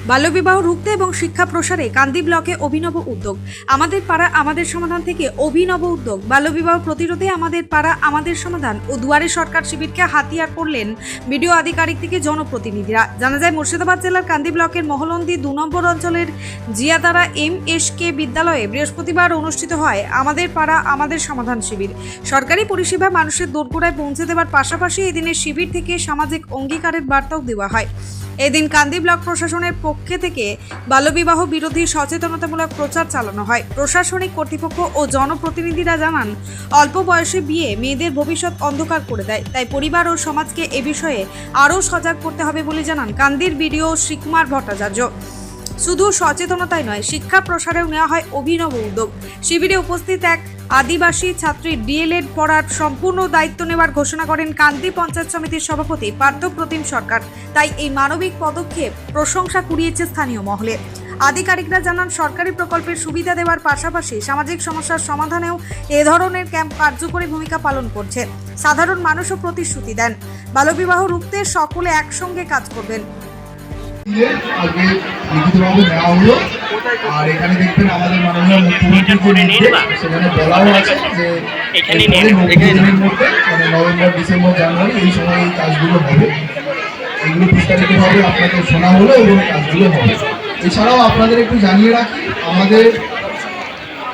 বাল্যবিবাহ রুখতে এবং শিক্ষা প্রসারে কান্দি ব্লকে অভিনব উদ্যোগ। আমাদের পাড়া আমাদের সমাধান থেকে অভিনব উদ্যোগ। বাল্যবিবাহ প্রতিরোধে আমাদের পাড়া আমাদের সমাধান ও দুয়ারে সরকার শিবিরকে হাতিয়ার করলেন বিডিও আধিকারিক থেকে জনপ্রতিনিধিরা। জানা যায়, মুর্শিদাবাদ জেলার কান্দি ব্লকের মহলন্দি 2 নম্বর অঞ্চলের জিয়াদারা MSK বিদ্যালয়ে বৃহস্পতিবার অনুষ্ঠিত হয় আমাদের পাড়া আমাদের সমাধান শিবির। সরকারি পরিষেবা মানুষের দোরগোড়ায় পৌঁছে দেওয়ার পাশাপাশি এই দিনের শিবির থেকে সামাজিক অঙ্গীকারের বার্তাও দেওয়া হয়। এদিন কান্দি ব্লক প্রশাসনের পক্ষে থেকে বাল্যবিবাহ বিরোধী সচেতনতামূলক প্রচার চালানো হয়। প্রশাসনিক কর্তৃপক্ষ ও জনপ্রতিনিধিরা জানান, অল্প বয়সে বিয়ে মেয়েদের ভবিষ্যৎ অন্ধকার করে দেয়, তাই পরিবার ও সমাজকে এ বিষয়ে আরও সজাগ করতে হবে বলে জানান কান্দির বিডিও শ্রীকুমার ভট্টাচার্য। শুধু সচেতনতাই নয়, শিক্ষা প্রসারেও নেওয়া হয় অভিনব উদ্যোগ। শিবিরে উপস্থিত এক আদিবাসী ছাত্রী DLED পড়ার সম্পূর্ণ দায়িত্ব নেওয়ার ঘোষণা করেন কান্দি পঞ্চায়েত সমিতির সভাপতি পার্থপ্রতিম সরকার। তাই এই মানবিক পদক্ষেপ প্রশংসা কুড়িয়েছে স্থানীয় মহলে। আধিকারিকরা জানান, সরকারি প্রকল্পের সুবিধা দেওয়ার পাশাপাশি সামাজিক সমস্যার সমাধানেও এ ধরনের ক্যাম্প কার্যকরী ভূমিকা পালন করছে। সাধারণ মানুষও প্রতিশ্রুতি দেন, বাল্যবিবাহ রুখতে সকলে একসঙ্গে কাজ করবেন। আগে লিখিতভাবে নেওয়া হলো, আর এখানে দেখবেন আমাদের মাননীয় মুখ্যমন্ত্রী সেখানে বলাও আছে যে 90 দিনের মধ্যে মানে নভেম্বর, ডিসেম্বর, জানুয়ারি এই সময় এই কাজগুলো হবে। এগুলো বিস্তারিতভাবে আপনাকে শোনা হলো এবং কাজগুলো হবে। এছাড়াও আপনাদের একটু জানিয়ে রাখি,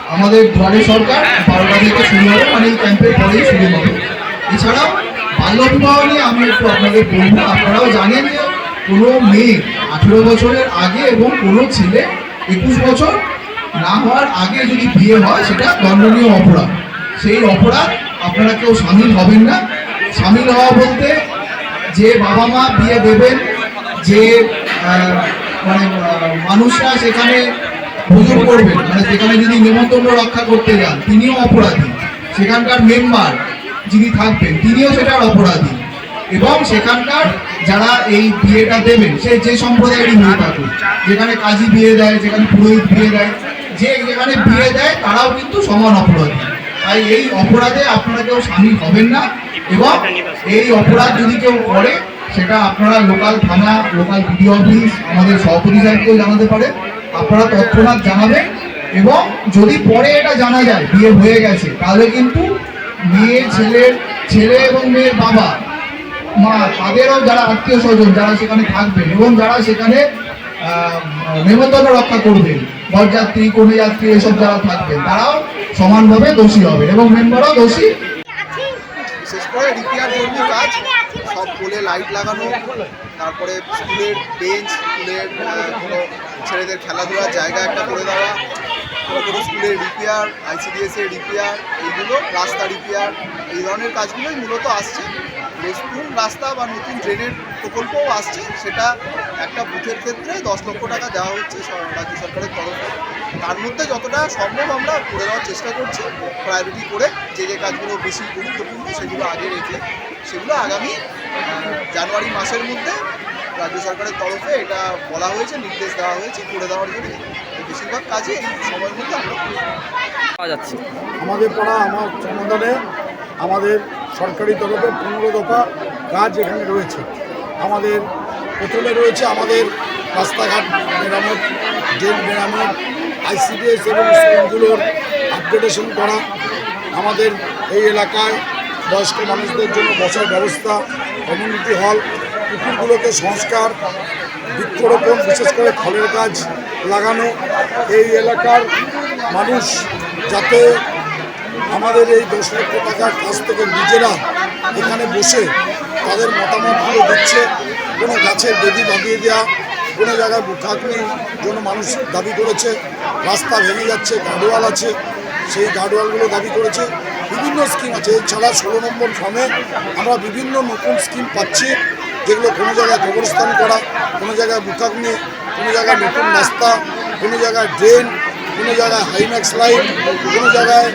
আমাদের দুয়ারে সরকার 12টা থেকে শুরু হবে, মানে এই ক্যাম্পের পরেই শুরু হবে। এছাড়াও বাল্যবিবাহ নিয়ে আমি একটু আপনাদের বলবো, আপনারাও জানেন যে কোনো মেয়ে 18 বছরের আগে এবং কোনো ছেলে 21 বছর না হওয়ার আগে যদি বিয়ে হয় সেটা দণ্ডনীয় অপরাধ। সেই অপরাধ আপনারা কেউ সামিল হবেন না। সামিল হওয়া বলতে যে বাবা মা বিয়ে দেবেন, যে মানে মানুষরা সেখানে ভোজন করবেন, মানে সেখানে যদি নেমন্তন্ন রক্ষা করতে যান তিনিও অপরাধী। সেখানকার মেম্বার যিনি থাকবেন তিনিও সেটার অপরাধী। এবং সেখানকার যারা এই বিয়েটা দেবেন সে যে সম্প্রদায়েরই হয়ে থাকুক, যেখানে কাজী বিয়ে দেয়, যেখানে পুরোহিত বিয়ে দেয়, যেখানে বিয়ে দেয় তারাও কিন্তু সমান অপরাধী। তাই এই অপরাধে আপনারা কেউ সামিল হবেন না। এবং এই অপরাধ যদি কেউ করে সেটা আপনারা লোকাল থানা, লোকাল বিডিও অফিস, আমাদের সভাপতি সাহেবকেও জানাতে পারে। আপনারা তৎক্ষণাৎ জানাবেন। এবং যদি পরে এটা জানা যায় বিয়ে হয়ে গেছে, তাহলে কিন্তু ছেলে এবং মেয়ের বাবা মা তাদেরও যারা আত্মীয় স্বজন যারা সেখানে থাকবেন এবং যারা সেখানে নেমন্তন্ন রক্ষা করবেন, বরযাত্রী, কনে যাত্রী এসব যারা থাকবেন তারাও সমানভাবে দোষী হবে এবং মেম্বারও দোষী। বিশেষ করে রিপেয়ার জন্য কাজ, সব পোলে লাইট লাগানো, তারপরে স্কুলের বেঞ্চ, স্কুলের কোনো ছেলেদের খেলাধুলার জায়গা একটা করে দেওয়া, কোনো স্কুলের রিপেয়ার, ICDS এর রিপেয়ার, এইগুলো রাস্তা রিপেয়ার, এই ধরনের কাজগুলোই মূলত আসছে। নতুন রাস্তা বা নতুন ড্রেনের প্রকল্পও আসছে, সেটা একটা বুথের ক্ষেত্রে 10 লক্ষ টাকা দেওয়া হচ্ছে রাজ্য সরকারের তরফে। তার মধ্যে যতটা সম্ভব আমরা করে দেওয়ার চেষ্টা করছি, প্রায়োরিটি করে যে কাজগুলো বেশি গুরুত্বপূর্ণ সেগুলো আগে রেখে সেগুলো আগামী জানুয়ারি মাসের মধ্যে রাজ্য সরকারের তরফে এটা বলা হয়েছে, নির্দেশ দেওয়া হয়েছে করে দেওয়ার জন্য। বেশিরভাগ কাজই এই সময়ের মধ্যে আমরা পাওয়া যাচ্ছে। আমাদের পাড়া আমার সমাধানে আমাদের সরকারি তরফে 15 দফা কাজ এখানে রয়েছে। আমাদের প্রথমে রয়েছে আমাদের রাস্তাঘাট মেরামত, ড্রেন মেরামত, ICDS এবং স্কুলগুলোর আপগ্রেডেশন করা, আমাদের এই এলাকায় বয়স্ক মানুষদের জন্য বসার ব্যবস্থা, কমিউনিটি হল, পুকুরগুলোকে সংস্কার, বৃক্ষরোপণ, বিশেষ করে ফলের গাছ লাগানো। এই এলাকার মানুষ যাতে আমাদের এই 10 লক্ষ টাকার কাছ থেকে নিজেরা এখানে বসে তাদের মতামতগুলো দিচ্ছে। কোনো গাছের বেদি বাঁধিয়ে দেওয়া, কোনো জায়গায় বুখাগ্নির জন্য মানুষ দাবি করেছে, রাস্তা ভেঙে যাচ্ছে, গার্ডওয়াল আছে, সেই গার্ডওয়ালগুলো দাবি করেছে। বিভিন্ন স্কিম আছে। এছাড়া 16 নম্বর ফর্মে আমরা বিভিন্ন নতুন স্কিম পাচ্ছি, যেগুলো কোনো জায়গায় কবরস্থান করা, কোনো জায়গায় বুখাগ্নি, কোনো জায়গায় নতুন রাস্তা, কোনো জায়গায় ড্রেন, কোনো জায়গায় হাইম্যাক্স লাইট, কোনো জায়গায়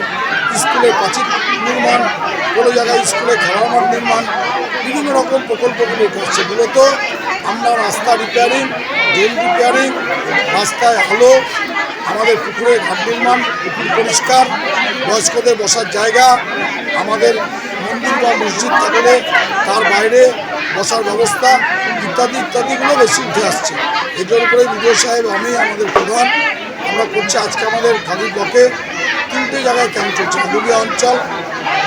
স্কুলের প্রাচীর নির্মাণ, কোনো জায়গায় স্কুলে খেলার মাঠ নির্মাণ, বিভিন্ন রকম প্রকল্পগুলো করছে। মূলত আমরা রাস্তা রিপেয়ারিং, ড্রেন রিপেয়ারিং, রাস্তায় আলো, আমাদের পুকুরে ঘাট নির্মাণ, পুকুর পরিষ্কার, বয়স্কদের বসার জায়গা, আমাদের মন্দির বা মসজিদ থাকলে তার বাইরে বসার ব্যবস্থা ইত্যাদি ইত্যাদি ইত্যাদিগুলো বেশি উঠে আসছে। এটার উপরে বিডিও সাহেব আমি আমাদের প্রধান আমরা করছি। আজকে আমাদের কাঁদি ব্লকে 3টে জায়গায় ক্যাম্প চলছে। আদুলিয়া অঞ্চল,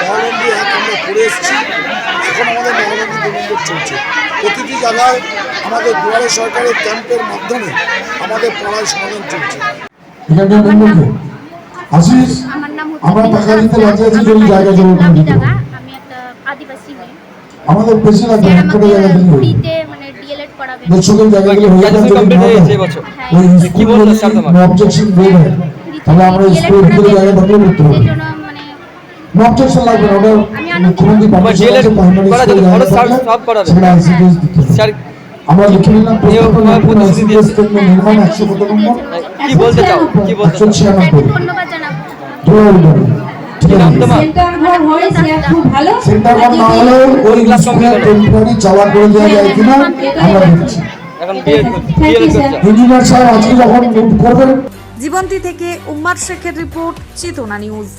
মহানন্দী 1 আমরা করে এসেছি, এখন আমাদের মহানন্দী 2 নম্বর চলছে। প্রতিটি জায়গায় আমাদের দুয়ারে সরকারের ক্যাম্পের মাধ্যমে আমাদের পাড়ায় সমাধান চলছে। আশিস, আমরা টাকা দিতে রাজি আছি যদি জায়গা জমি করে দিতে পারি। আমি একটা আদিবাসী মেয়ে, আমাদের বেশি লাগবে স্যার একটা আমাকে জায়গা দিলে ফ্রিতে মানে ডিএলএড করাবেন। দর্শকের জায়গাগুলো হয়ে যাবে যদি না হয়, ওই স্কুল যদি অবজেকশন দেয় তাহলে আমরা স্কুলের ভিতরে জায়গা দখল করতে পারবো। সেই জন্য মানে অবজেকশন লাগবে না, ওটা আমি আনন্দ মুখ্যমন্ত্রী পারমিশন আছে, প্রাইমারি স্কুলে জায়গা থাকলে সেটা আইসিডিএস দিতে হবে। আমরা লিখে নিলাম আইসিডিএস কেন্দ্র নির্মাণ 100 কত নম্বর কি বলতে চাও, কি বলতে চাও? 196। ধন্যবাদ জানাবো। সেন্টার ঘর না হলে ওই স্কুলের টেম্পোরারি চালা করে দেওয়া যায় কিনা আমরা দেখছি। এখন বিয়ে করছে। ইঞ্জিনিয়ার সাহেব আজকে যখন করবেন। জীবন্তী থেকে উম্মার শেখের রিপোর্ট, চেতনা নিউজ।